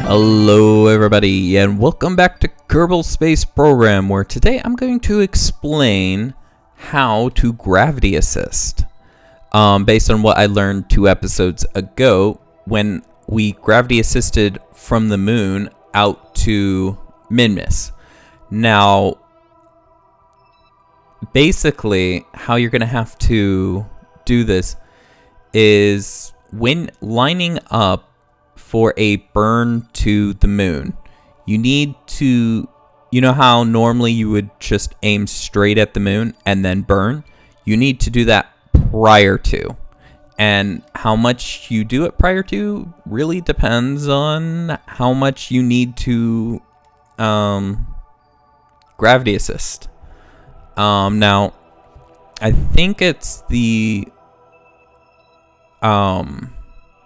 Hello everybody, and welcome back to Kerbal Space Program, where today I'm going to explain how to gravity assist. Based on what I learned 2 episodes ago when we gravity assisted from the moon out to Minmus. Now, basically, how you're going to have to do this is when lining up for a burn to the moon, you need to, you know how normally you would just aim straight at the moon and then burn? You need to do that prior to. And how much you do it prior to really depends on how much you need to gravity assist. Now, I think it's the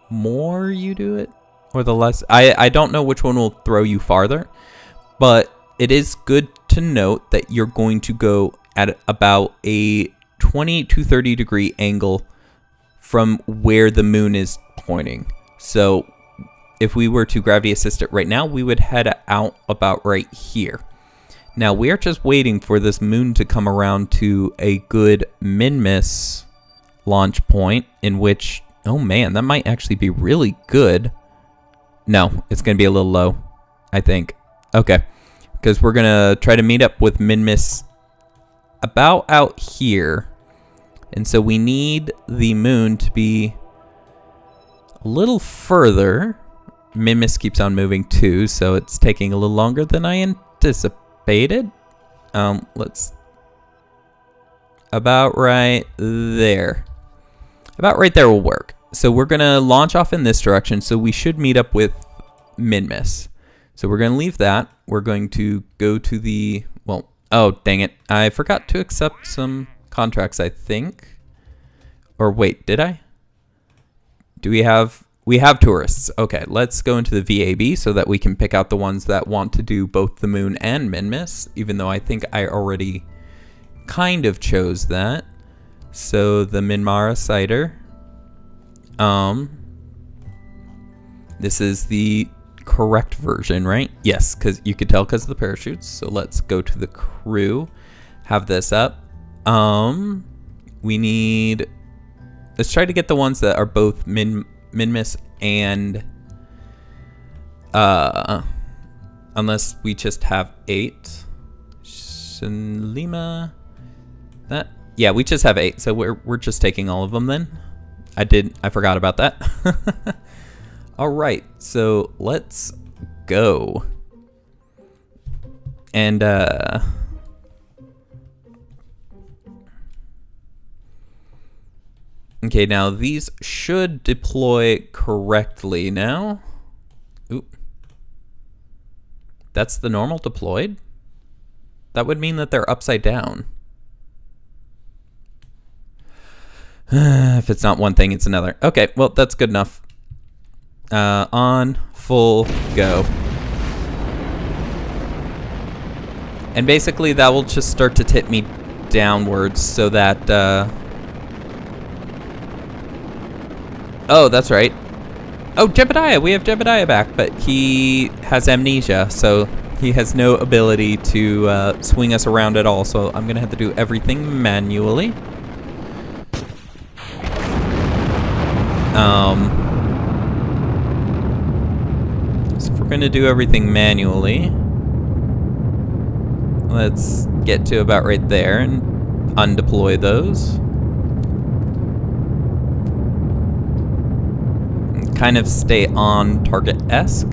more you do it, or the less. I don't know which one will throw you farther, but it is good to note that you're going to go at about a 20 to 30 degree angle from where the moon is pointing. So if we were to gravity assist it right now, we would head out about right here. Now we are just waiting for this moon to come around to a good Minmus launch point, in which, oh man, that might actually be really good. No, it's going to be a little low, I think. Okay, because we're going to try to meet up with Minmus about out here. And so we need the moon to be a little further. Minmus keeps on moving too, so it's taking a little longer than I anticipated. Let's... About right there. About right there will work. So we're going to launch off in this direction, so we should meet up with Minmus. So we're going to leave that. We're going to go to the... Well, oh, dang it. I forgot to accept some contracts, I think. Or wait, did I? Do we have... We have tourists. Okay, let's go into the VAB so that we can pick out the ones that want to do both the moon and Minmus, even though I think I already kind of chose that. So the Minmara Cider. This is the correct version, right? Yes, because you could tell because of the parachutes. So let's go to the crew. Have this up. We need... Let's try to get the ones that are both Minmus and... unless we just have 8. Shinlima... That... Yeah, we just have 8, so we're just taking all of them then. I forgot about that. Alright, so let's go. And okay, now these should deploy correctly now. Oop. That's the normal deployed? That would mean that they're upside down. If it's not one thing, it's another. Okay, well, that's good enough. On, full, go. And basically, that will just start to tip me downwards so that... Oh, that's right. Oh, Jebediah! We have Jebediah back, but he has amnesia, so he has no ability to swing us around at all, so I'm going to have to do everything manually. So if we're going to do everything manually, let's get to about right there and undeploy those. And kind of stay on target-esque.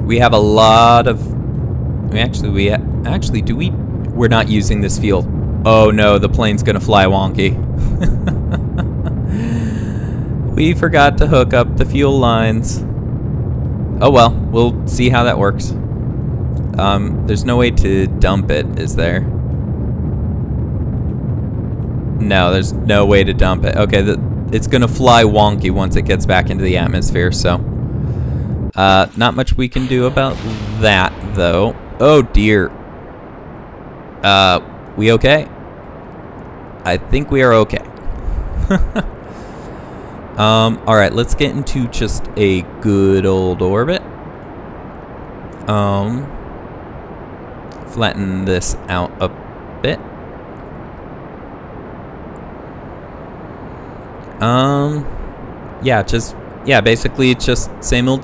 We have a lot of... Actually, do we... We're not using this fuel. Oh no, the plane's gonna fly wonky. We forgot to hook up the fuel lines. Oh well, we'll see how that works. There's no way to dump it, is there? No, there's no way to dump it. Okay, it's gonna fly wonky once it gets back into the atmosphere, so... not much we can do about that, though. Oh dear. We okay? I think we are okay. Alright, let's get into just a good old orbit. Flatten this out a bit. Yeah, basically it's just same old,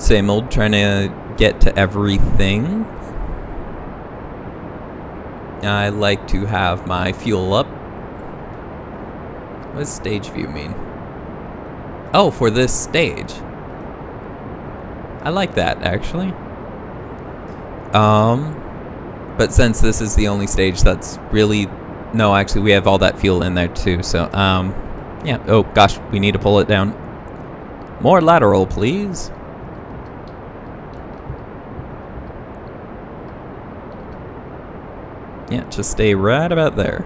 trying to get to everything. I like to have my fuel up. What does stage view mean? Oh, for this stage. I like that, actually. But since this is the only stage that's really... No, actually, we have all that fuel in there, too, so, yeah. Oh, gosh, we need to pull it down. More lateral, please. Yeah, just stay right about there.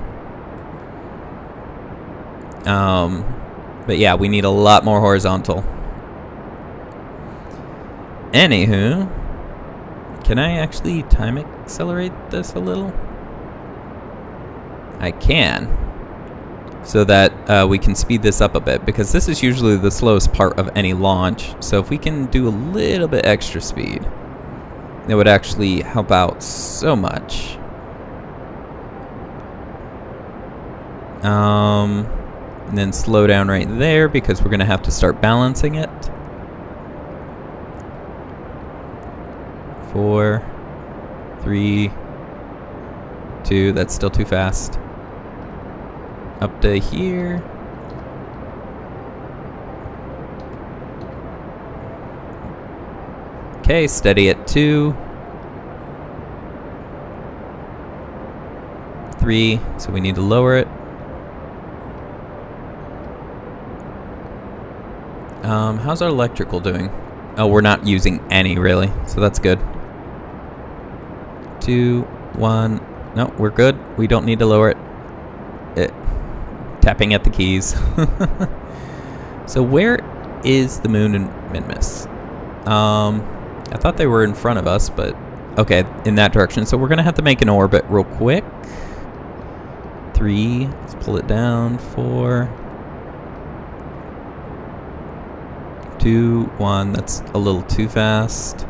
But yeah, we need a lot more horizontal. Anywho, can I actually time accelerate this a little? I can. So that we can speed this up a bit, because this is usually the slowest part of any launch. So if we can do a little bit extra speed, it would actually help out so much. And then slow down right there, because we're going to have to start balancing it. 4, 3, 2, that's still too fast. Up to here. Okay, steady at 2. 3, so we need to lower it. How's our electrical doing? Oh, we're not using any, really, so that's good. 2, 1. No, we're good. We don't need to lower it. Tapping at the keys. So where is the moon and Minmus? I thought they were in front of us, but okay, in that direction. So we're gonna have to make an orbit real quick. 3. Let's pull it down. 4. 2, 1. That's a little too fast.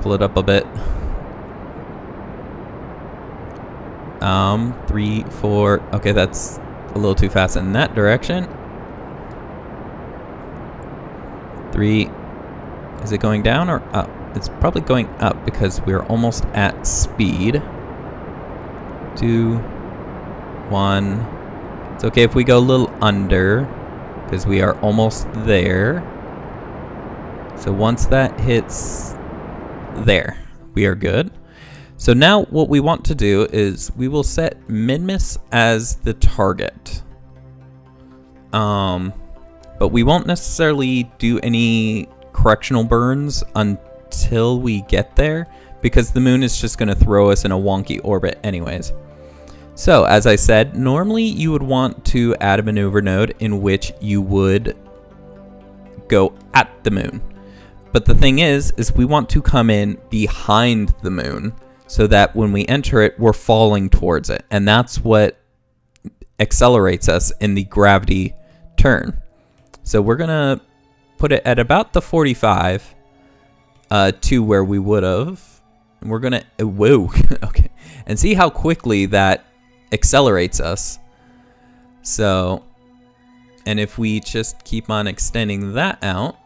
Pull it up a bit. 3, 4. Okay, that's a little too fast in that direction. 3. Is it going down or up? It's probably going up because we're almost at speed. 2, 1. It's okay if we go a little under, because we are almost there. So once that hits there, we are good. So now what we want to do is we will set Minmus as the target. But we won't necessarily do any correctional burns until we get there, because the moon is just going to throw us in a wonky orbit anyways. So, as I said, normally you would want to add a maneuver node in which you would go at the moon. But the thing is we want to come in behind the moon so that when we enter it, we're falling towards it. And that's what accelerates us in the gravity turn. So we're going to put it at about the 45 to where we would have. And we're going to, whoa, okay. And see how quickly that accelerates us. So, and if we just keep on extending that out,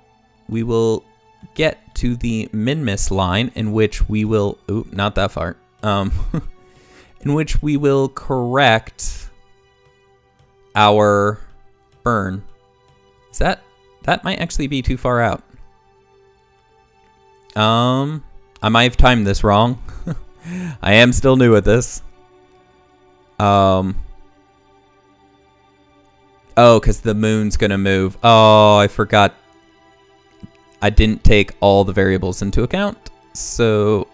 we will get to the Minmus line in which we will, ooh, not that far, in which we will correct our burn. Is that might actually be too far out. I might have timed this wrong. I am still new at this. Oh, because the moon's gonna move. Oh, I forgot. I didn't take all the variables into account. So,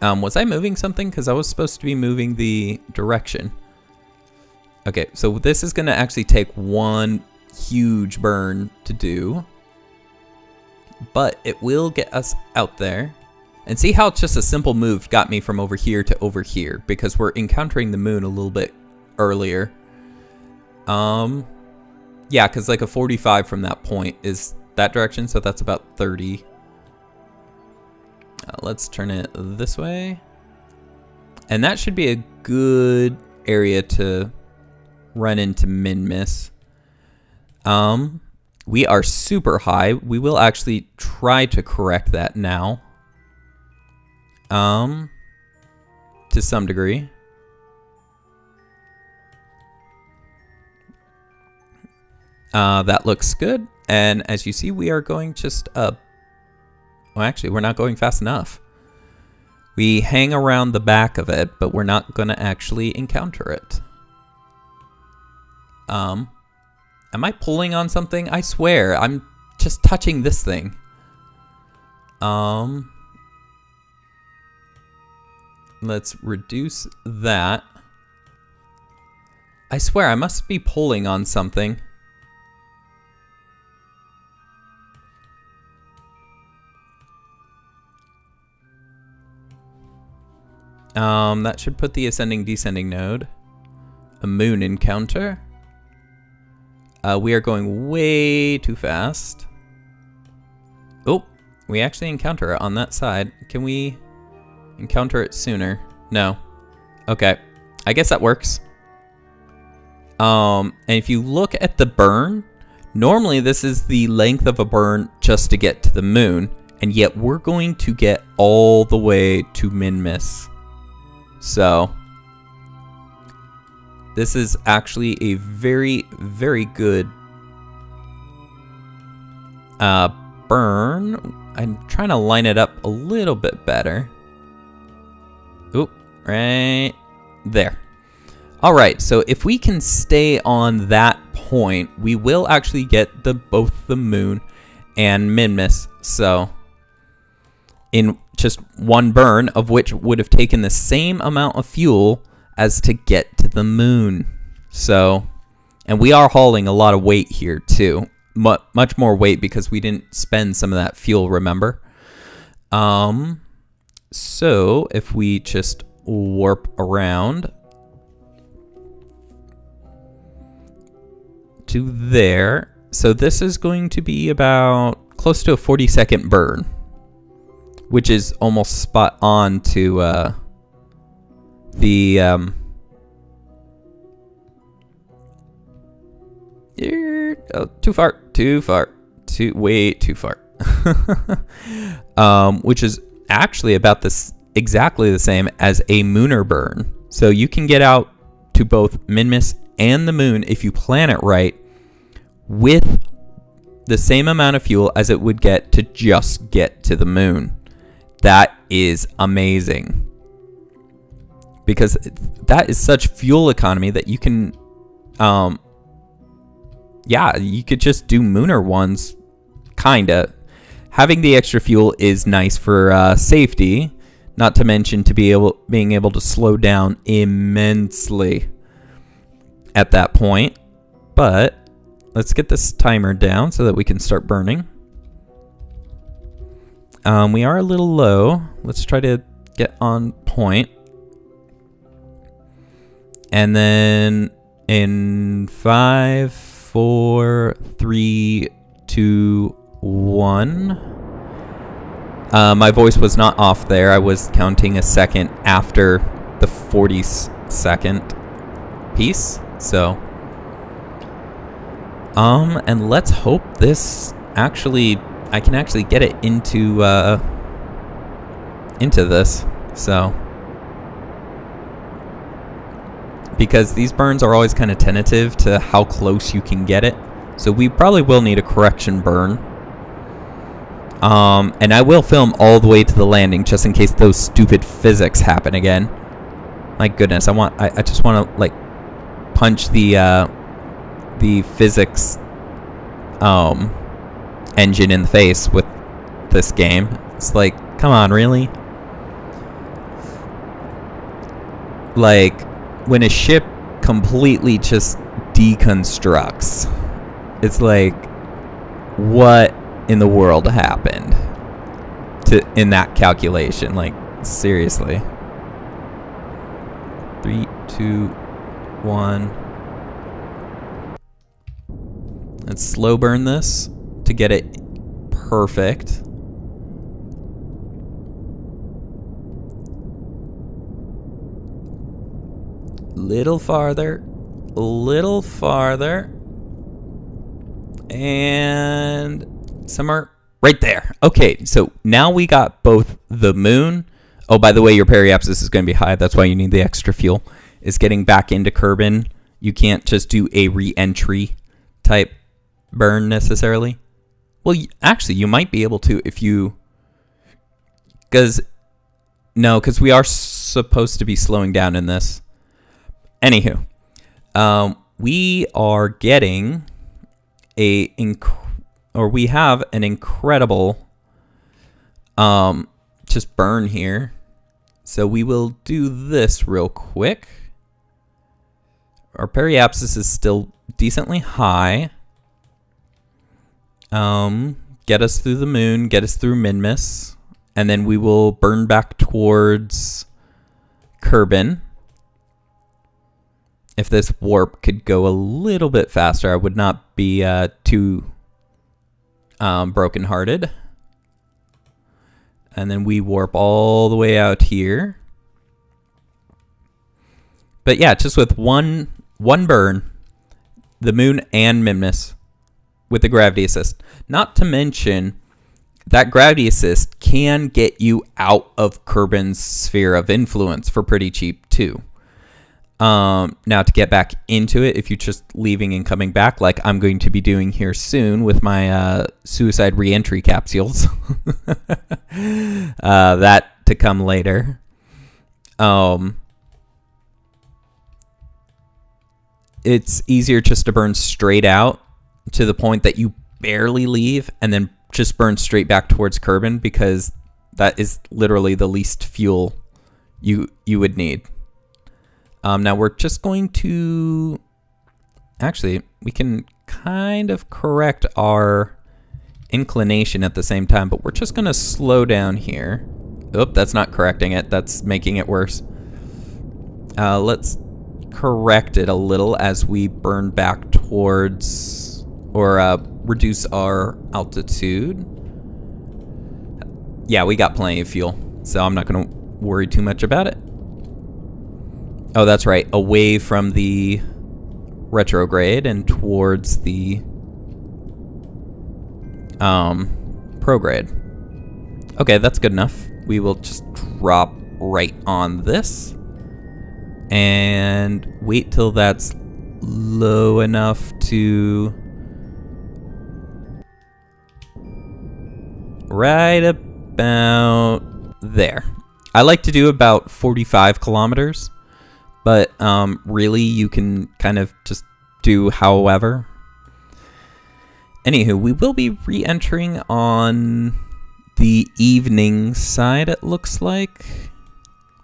was I moving something? Because I was supposed to be moving the direction. Okay, so this is gonna actually take one huge burn to do, but it will get us out there. And see how just a simple move got me from over here to over here, because we're encountering the moon a little bit earlier. Yeah, because like a 45 from that point is that direction, so that's about 30. Let's turn it this way. And that should be a good area to run into min-miss. We are super high. We will actually try to correct that now. To some degree. That looks good. And as you see, we are going just up. Well, actually, we're not going fast enough. We hang around the back of it, but we're not going to actually encounter it. Am I pulling on something? I swear, I'm just touching this thing. Let's reduce that. I swear, I must be pulling on something. That should put the ascending descending node. A moon encounter. We are going way too fast. Oh, we actually encounter it on that side. Can we encounter it sooner? No. Okay. I guess that works. And if you look at the burn, normally this is the length of a burn just to get to the moon, and yet we're going to get all the way to min-miss. So this is actually a very, very good burn. I'm trying to line it up a little bit better. Oop, right there. All right, so if we can stay on that point, we will actually get both the moon and min-miss. So in just one burn, of which would have taken the same amount of fuel as to get to the moon. So, and we are hauling a lot of weight here too. Much more weight because we didn't spend some of that fuel, remember? So if we just warp around to there. So this is going to be about close to a 40-second burn, which is almost spot on to the way too far. Which is actually about exactly the same as a mooner burn. So you can get out to both min-miss and the moon if you plan it right with the same amount of fuel as it would get to just get to the moon. That is amazing. Because that is such fuel economy that you can, yeah, you could just do mooner ones, kinda. Having the extra fuel is nice for safety, not to mention being able to slow down immensely at that point. But let's get this timer down so that we can start burning. We are a little low. Let's try to get on point. And then in 5, 4, 3, 2, 1. My voice was not off there. I was counting a second after the 40-second piece. So, and let's hope this I can actually get it into this. So, because these burns are always kind of tentative to how close you can get it. So we probably will need a correction burn. And I will film all the way to the landing just in case those stupid physics happen again. My goodness, I just want to like punch the physics engine in the face with this game. It's like, come on, really? Like, when a ship completely just deconstructs, it's like, what in the world happened in that calculation. Like, seriously. 3, 2, 1. Let's slow burn this to get it perfect. Little farther. A little farther. And somewhere right there. Okay, so now we got both the moon. Oh, by the way, your periapsis is going to be high. That's why you need the extra fuel. Is getting back into Kerbin. You can't just do a re-entry type burn necessarily. Well, actually, you might be able to if you... Because we are supposed to be slowing down in this. Anywho, we are getting we have an incredible just burn here. So we will do this real quick. Our periapsis is still decently high. Get us through the moon, get us through Minmus, and then we will burn back towards Kerbin. If this warp could go a little bit faster, I would not be too brokenhearted. And then we warp all the way out here. But yeah, just with one burn, the moon and Minmus with the gravity assist. Not to mention that gravity assist can get you out of Kerbin's sphere of influence for pretty cheap too. Now to get back into it, if you're just leaving and coming back, like I'm going to be doing here soon with my suicide re-entry capsules, that to come later. It's easier just to burn straight out to the point that you barely leave and then just burn straight back towards Kerbin, because that is literally the least fuel you would need. Now we're just going to... Actually, we can kind of correct our inclination at the same time, but we're just going to slow down here. Oop, that's not correcting it. That's making it worse. Let's correct it a little as we burn back towards... or reduce our altitude. Yeah, we got plenty of fuel, so I'm not going to worry too much about it. Oh, that's right. Away from the retrograde and towards the prograde. Okay, that's good enough. We will just drop right on this and wait till that's low enough to right about there. I like to do about 45 kilometers. But really, you can kind of just do however. Anywho, we will be re-entering on the evening side, it looks like.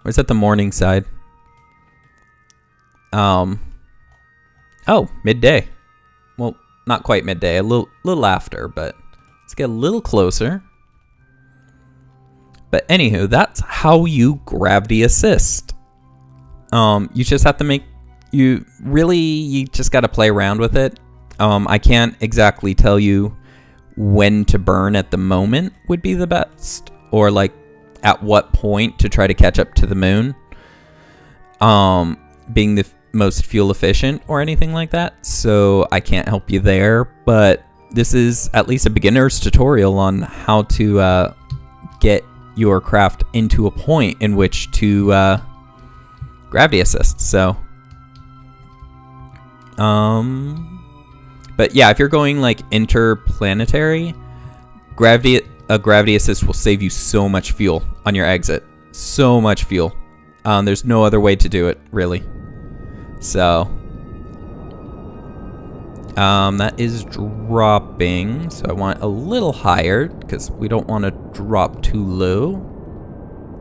Or is that the morning side? Oh, midday. Well, not quite midday, a little after, but let's get a little closer. But anywho, that's how you gravity assist. You just have to you just got to play around with it. I can't exactly tell you when to burn at the moment would be the best, or like at what point to try to catch up to the moon, being the most fuel efficient or anything like that. So I can't help you there, but this is at least a beginner's tutorial on how to get your craft into a point in which to gravity assist. So but yeah, if you're going like interplanetary, a gravity assist will save you so much fuel on your exit. So much fuel. There's no other way to do it, really. So that is dropping, so I want a little higher because we don't want to drop too low,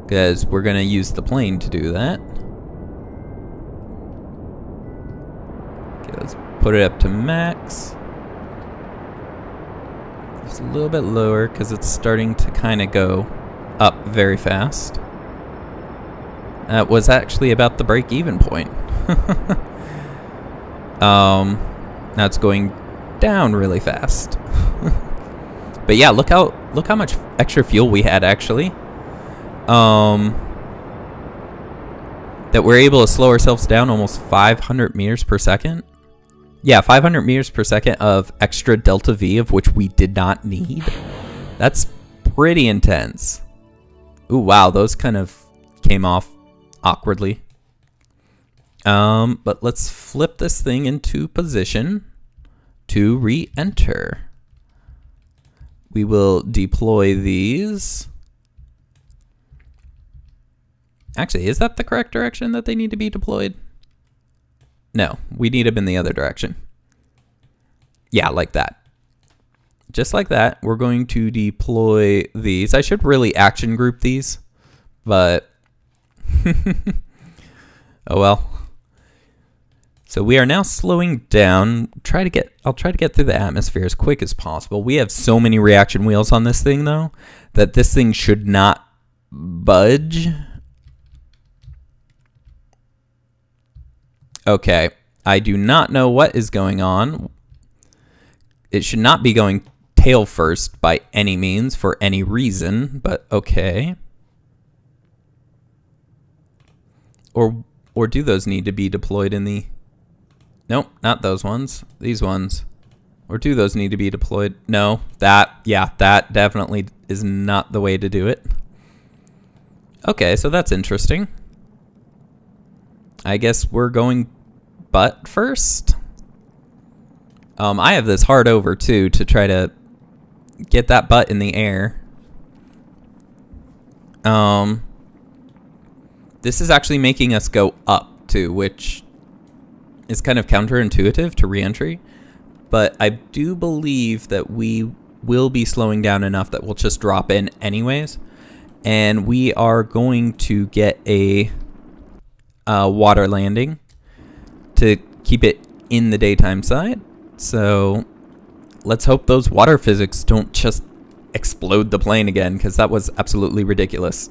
because we're going to use the plane to do that. Okay, let's put it up to max. Just a little bit lower because it's starting to kind of go up very fast. That was actually about the break-even point. Now it's going down really fast. But yeah, look how much extra fuel we had actually. That we're able to slow ourselves down almost 500 meters per second. Yeah, 500 meters per second of extra delta V, of which we did not need. That's pretty intense. Ooh, wow, those kind of came off awkwardly. But let's flip this thing into position to re-enter. We will deploy these. Actually, is that the correct direction that they need to be deployed? No, we need them in the other direction. Yeah, like that. Just like that, we're going to deploy these. I should really action group these, but oh well. So we are now slowing down. I'll try to get through the atmosphere as quick as possible. We have so many reaction wheels on this thing though, that this thing should not budge. Okay, I do not know what is going on. It should not be going tail first by any means for any reason, but okay. Or do those need to be deployed in the... Nope, not those ones. These ones. Or do those need to be deployed? No, that definitely is not the way to do it. Okay, so that's interesting. I guess we're going butt first. I have this hard over too to try to get that butt in the air. This is actually making us go up too, which is kind of counterintuitive to re-entry. But I do believe that we will be slowing down enough that we'll just drop in anyways. And we are going to get a water landing to keep it in the daytime side. So let's hope those water physics don't just explode the plane again, because that was absolutely ridiculous.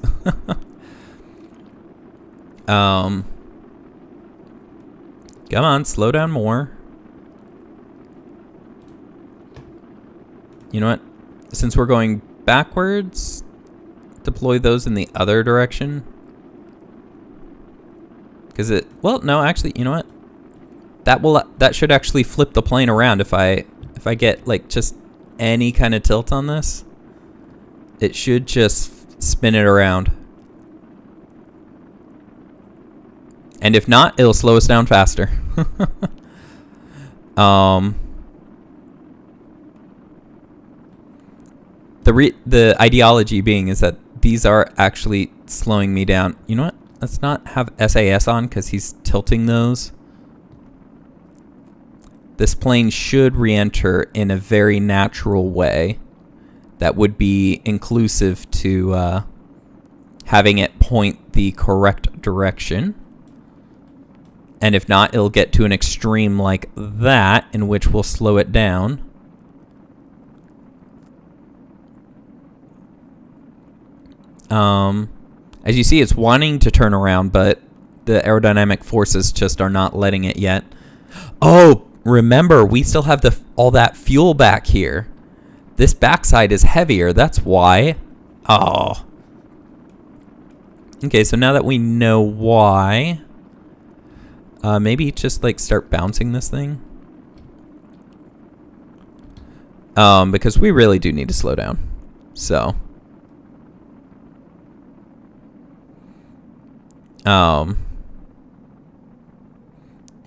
Come on, slow down more. You know what? Since we're going backwards, deploy those in the other direction. Because well, no, actually, you know what? That should actually flip the plane around if I get like just any kind of tilt on this. It should just spin it around. And if not, it'll slow us down faster. The ideology being is that these are actually slowing me down. You know what? Let's not have SAS on because he's tilting those. This plane should re-enter in a very natural way that would be inclusive to having it point the correct direction. And if not, it'll get to an extreme like that, in which we'll slow it down. As you see, it's wanting to turn around, but the aerodynamic forces just are not letting it yet. Oh, remember, we still have all that fuel back here. This backside is heavier, that's why. Oh. Okay, so now that we know why, maybe just like start bouncing this thing. Because we really do need to slow down. So.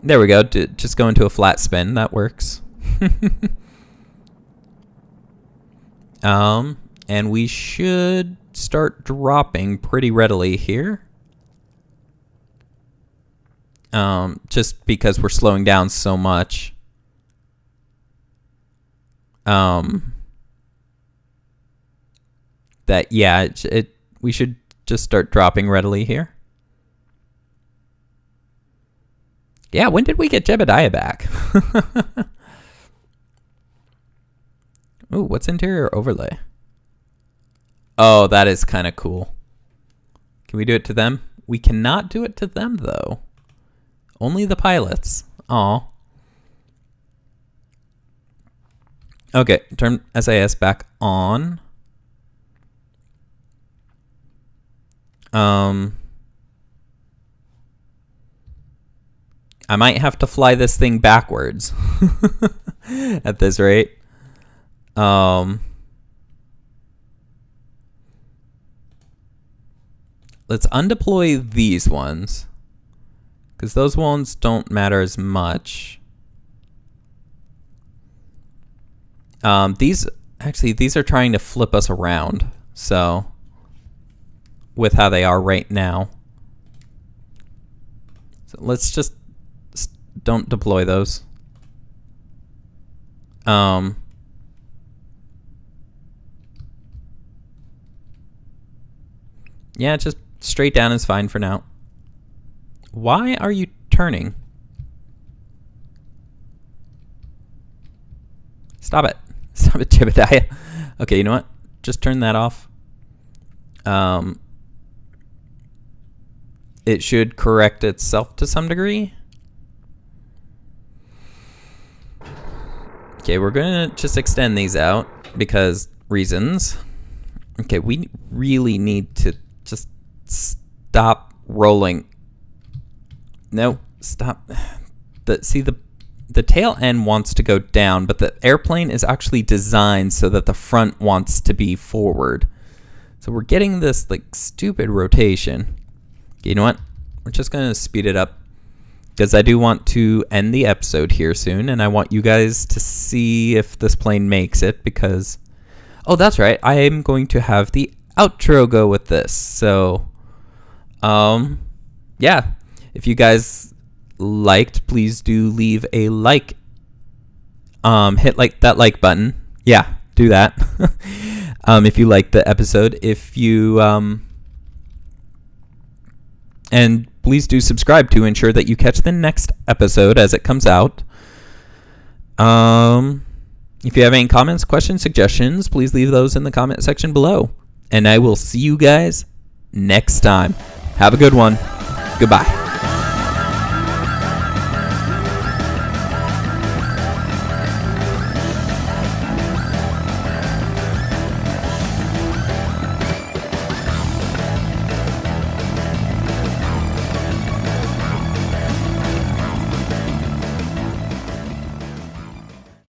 There we go. Just go into a flat spin. That works. And we should start dropping pretty readily here. Just because we're slowing down so much. That yeah, we should just start dropping readily here. Yeah, when did we get Jebediah back? Ooh, what's interior overlay? Oh, that is kind of cool. Can we do it to them? We cannot do it to them, though. Only the pilots. Aw. Okay, turn SIS back on. I might have to fly this thing backwards at this rate. Let's undeploy these ones, because those ones don't matter as much. These are trying to flip us around, so with how they are right now. So let's just don't deploy those. Yeah, just straight down is fine for now. Why are you turning? Stop it. Stop it, Jebediah. Okay, you know what? Just turn that off. It should correct itself to some degree. Okay, we're gonna just extend these out because reasons. Okay, we really need to just stop rolling. No, stop. The tail end wants to go down, but the airplane is actually designed so that the front wants to be forward. So we're getting this like stupid rotation. You know what? We're just gonna speed it up because I do want to end the episode here soon, and I want you guys to see if this plane makes it because, oh, that's right, I am going to have the outro go with this. So, yeah, if you guys liked, please do leave a like. Hit that like button. Yeah, do that. If you liked the episode, if you and please do subscribe to ensure that you catch the next episode as it comes out. If you have any comments, questions, suggestions, please leave those in the comment section below. And I will see you guys next time. Have a good one. Goodbye.